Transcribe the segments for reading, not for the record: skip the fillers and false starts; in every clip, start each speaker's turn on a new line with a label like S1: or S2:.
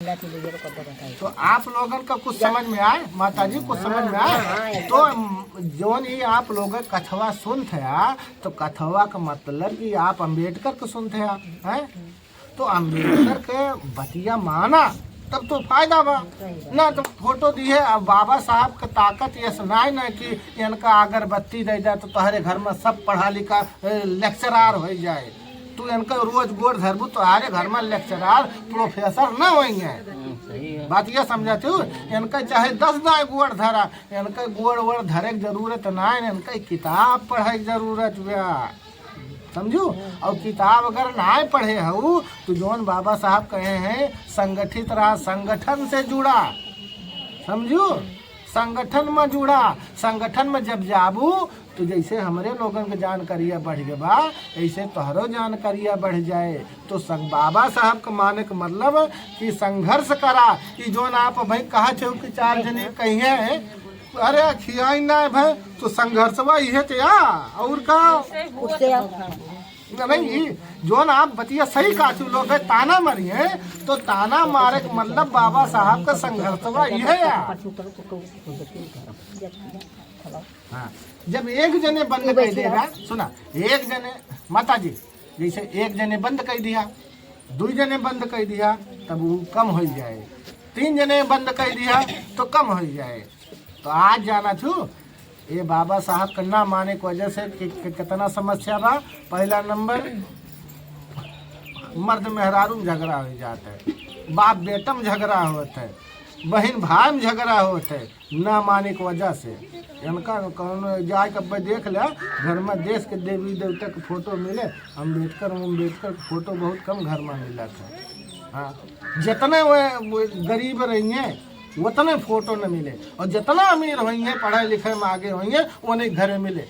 S1: तो आप लोगन का कुछ समझ में आए, माता जी कुछ समझ में आए? तो जोन ही आप लोग कथवा सुनते हैं, तो कथवा का मतलब कि आप अम्बेडकर को सुनते हैं, तो अम्बेडकर के बतिया माना तब तो फायदा बा ना। तो फोटो दी है अब बाबा साहब का ताकत ये सुनाए ना कि इनका अगरबत्ती दे जाए तो तुम्हारे घर में सब पढ़ा लिखा लेक्चरार हो जाए। तू इनका रोज गोड़ धरबू तो हमारे घर में लेक्चरार प्रोफेसर न होंगे। बात ये समझाते हो, इनका चाहे 10 दाए गोड़ धरा, इनका गोड़ वोड़ धरे की जरूरत ना है, इनका किताब पढ़े की जरूरत बा, समझू। और किताब अगर ना पढ़े हो तो जोन बाबा साहब कहे हैं संगठित रहा, संगठन से जुड़ा, समझू, संगठन में जुड़ा। संगठन में जब जाबू तो जैसे हमारे लोगों के जानकारियाँ बढ़ गए बा, ऐसे तोहरो जानकारियाँ बढ़ जाए। तो बाबा साहब का माने का मतलब कि संघर्ष करा। कि जोन आप भाई कहा छो कि 4 जने कहिए अरे खियाई ना भाई, तो संघर्षवा ये थे और का नहीं। जोन आप बतिया सही काचू लोग ताना मरी है, तो ताना मारे का मतलब बाबा साहब का संघर्षवा ये है। हाँ, जब एक जने बंद कर देगा, सुना, एक जने माता जी जैसे एक जने बंद कर दिया, 2 जने बंद कर दिया तब वो कम हो जाए, 3 जने बंद कर दिया तो कम हो जाए। तो आज जाना छू ये बाबा साहब का ना माने की वजह से कितना समस्या बा। पहला नंबर मर्द मेहरारू में झगड़ा हो जाता है, बाप बेटा में झगड़ा होता है, बहन भाई में झगड़ा होता है, ना माने की वजह से। इनका कौन जाए कब देख लिया घर में देश के देवी देवता के फोटो मिले, अम्बेडकर का फोटो बहुत कम घर में मिला था। हाँ, जितने वो गरीब रहेंगे उतने फोटो न मिले, और जितना अमीर होंगे पढ़ाई लिखाई में आगे होंगे उन्हें घरे मिले।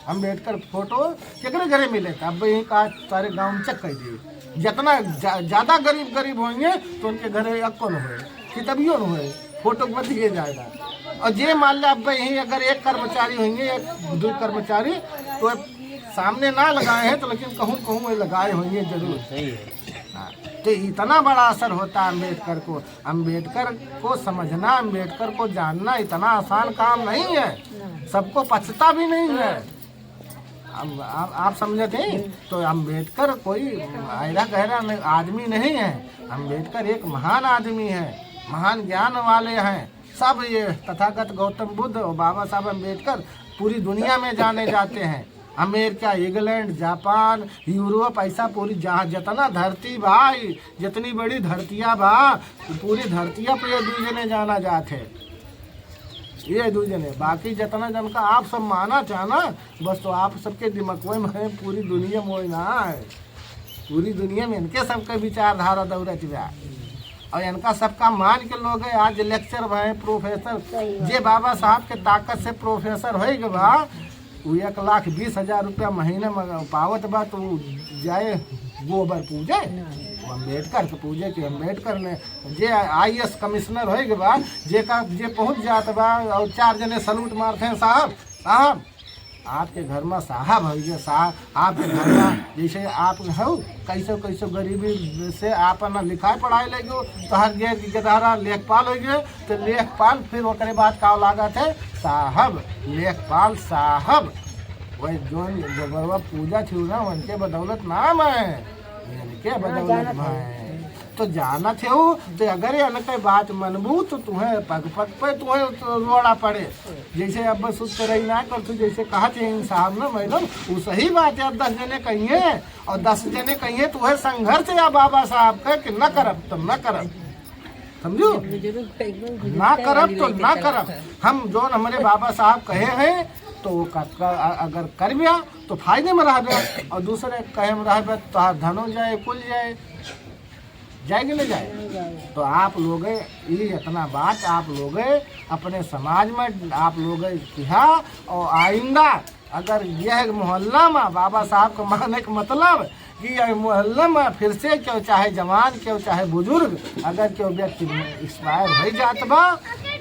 S1: अम्बेडकर फोटो केकरे घरे मिले था, अब यही कहा सारे गाँव में चेक कर दिए। जितना ज़्यादा गरीब होंगे तो उनके घरे अक्को न हुए कि तभियो न हुए, फोटो बच दिए जाएगा। और जे मान लिया अब यहीं अगर 1 कर्मचारी होंगे, 2 कर्मचारी तो सामने ना लगाए हैं तो लेकिन कहूँ लगाए होंगे जरूर। हाँ, तो इतना बड़ा असर होता है अम्बेडकर को। अम्बेडकर को समझना, अम्बेडकर को जानना इतना आसान काम नहीं है, सबको पछता भी नहीं है। आप समझते हैं? तो अम्बेडकर कोई आयरा गहरा आदमी नहीं है, अम्बेडकर एक महान आदमी है, महान ज्ञान वाले हैं। सब ये तथागत गौतम बुद्ध और बाबा साहब अम्बेडकर पूरी दुनिया में जाने जाते हैं। अमेरिका, इंग्लैंड, जापान, यूरोप, ऐसा पूरी जहाँ जितना धरती भाई, जितनी बड़ी धरतियाँ बा पूरी धरतियाँ पे ये 2 जने जाना जाते, ये 2 जने। बाकी जितना जन का आप सब माना चाहना बस, तो आप सबके दिमाग में पूरी दुनिया में ना है, पूरी दुनिया में इनके सबके विचारधारा दौड़त बा। और इनका सबका मान के लोग है आज लेक्चर भाई प्रोफेसर, जे बाबा साहब के ताकत से प्रोफेसर हो गए बा, वो 1,20,000 रुपया महीने में पावत बा। तो जाए गोबर पूजे, अम्बेडकर के पूजे कि अम्बेडकर ने जे IAS कमिश्नर हो गए बा, जे पहुँच जात बा और 4 जने सलूट मारते हैं, साहब साहब आपके घर में साहब हो गए, साहब आपके घर में जैसे आप हो कैसे गरीबी से आप ना लिखाई पढ़ाई लगे तो हर गेदारा लेखपाल हो गए, तो लेखपाल फिर ओकरे बाद का लागत है साहब, लेखपाल साहब। वही जो पूजा थी ना उनके बदौलत नाम है, इनके बदौलत है। तो जाना थे वो, तो अगर ये बात मनबू तो तुम्हें पग पे तुम्हें रोड़ा पड़े। जैसे अब बस उस तरह ही ना कर, तू जैसे कहा थे साहब ना मैडम, वो सही बात है। 10 जने कहिए और 10 जने कहिए तो वह संघर्ष या बाबा साहब का कि न करब तो न करब, समझो, ना करब तो ना करब। हम जो हमारे बाबा साहब कहे हैं तो अगर कर गया तो फायदे में रह गया, और दूसरे कहे में रह गया तो धनो जाए कुल जाएगी नहीं जाए। तो आप लोग ये इतना बात आप लोग अपने समाज में आप लोग किया, और आइंदा अगर यह मोहल्ला में बाबा साहब को मानने का मतलब कि यह मोहल्ला में फिर से क्यों चाहे जवान क्यों चाहे बुजुर्ग अगर क्यों व्यक्ति एक्सपायर हो जात बा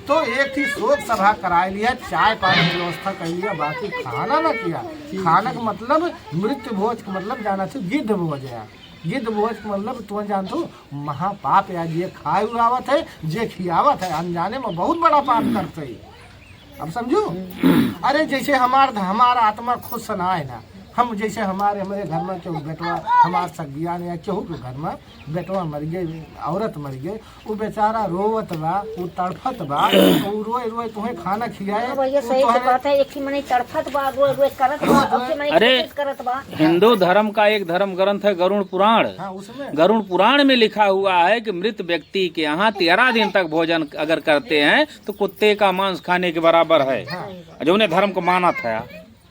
S1: तो एक ही शोक सभा कराए लिया, चाय पानी की व्यवस्था कर लिया, बाकी खाना ना किया। खाना का मतलब मृत्यु भोज का मतलब जाना चाहिए गिद्ध भोज है। तो ये सब बात आप लोग समझ जाए, समझू। हाँ, तो इतना बड़ा असर होता है अम्बेडकर को। अम्बेडकर एक महान आदमी है, महान ज्ञान वाले हैं, सब ये तथागत गौतम बुद्ध और बाबा साहब अम्बेडकर पूरी दुनिया में जाने जाते हैं। अम्बेडकर गिद्ध भोज मतलब तुम जानतो महापाप या जे खाए उड़ावत है, जे खियावत है, अनजाने में बहुत बड़ा पाप करते है। अब समझो, अरे जैसे हमारा आत्मा खुद सना है ना, हम जैसे हमारे घर में क्यों बेटवा हमारे सगिया ने या क्यों के घर में बेटवा मर गए, औरत मर गए, वो बेचारा रोवत बा, वो तड़फत बा, वो रोए रोए तुम्हें खाना खिलाए।
S2: अरे हिंदू धर्म का एक धर्म ग्रंथ है गरुड़ पुराण।
S1: हाँ, उसमें
S2: गरुड़ पुराण में लिखा हुआ है कि मृत व्यक्ति के यहाँ 13 दिन तक भोजन अगर करते हैं तो कुत्ते का मांस खाने के बराबर है। जो उन्हें धर्म को माना था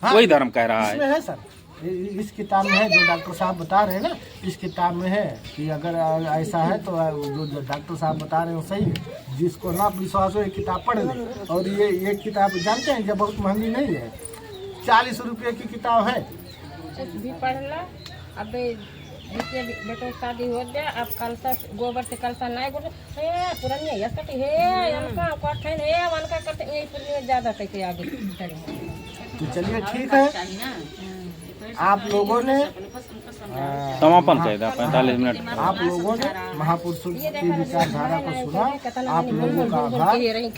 S2: वही धर्म कह रहा
S1: इसमें है सर, इस किताब में है जो डॉक्टर साहब बता रहे हैं ना, इस किताब में है कि अगर ऐसा है तो जो डॉक्टर साहब बता रहे हैं वो सही है। जिसको ना विश्वास हो ये किताब पढ़ ले। और ये किताब जानते हैं जब बहुत महंगी नहीं है, 40 रुपये की किताब है।
S3: भी पढ़ ला। अब बेटो शादी हो गया, अब कलसा गोबर से कलसा नहीं बोले पुरानी है सकती है उनका कठिन है उनका करते यही पुरानी ज्यादा तक आगे चढ़े।
S1: तो चलिए ठीक है, आप लोगों ने
S2: समापन कर दिया 45 मिनट।
S1: आप लोगों ने महापुरुषों की विचारधारा को सुना, आप लोगों का आभार,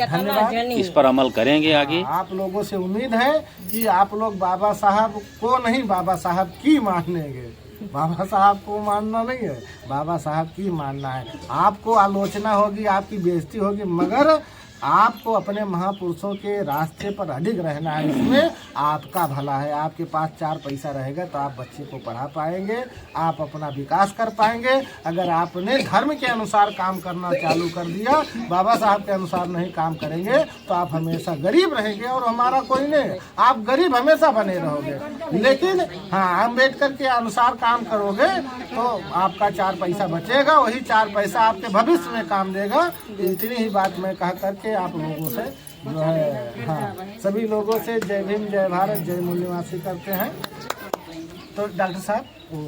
S1: धन्यवाद।
S2: इस पर अमल करेंगे आगे।
S1: आप लोगों से उम्मीद है कि आप लोग बाबा साहब को नहीं, बाबा साहब की मानेंगे। बाबा साहब को मानना नहीं है, बाबा साहब की मानना है। आपको आलोचना होगी, आपकी बेइज्जती होगी, मगर आपको अपने महापुरुषों के रास्ते पर अडिग रहना है। इसमें आपका भला है। आपके पास 4 पैसा रहेगा तो आप बच्चे को पढ़ा पाएंगे, आप अपना विकास कर पाएंगे। अगर आपने धर्म के अनुसार काम करना चालू कर दिया, बाबा साहब के अनुसार नहीं काम करेंगे तो आप हमेशा गरीब रहेंगे और हमारा कोई नहीं, आप गरीब हमेशा बने रहोगे। लेकिन हाँ, अम्बेडकर के अनुसार काम करोगे तो आपका 4 पैसा बचेगा, वही 4 पैसा आपके भविष्य में काम देगा। इतनी ही बात मैं कह करके आप लोगों से जो है, हाँ, सभी लोगों से जय भीम, जय भारत, जय मूल्यवासी करते हैं। तो डॉक्टर साहब वो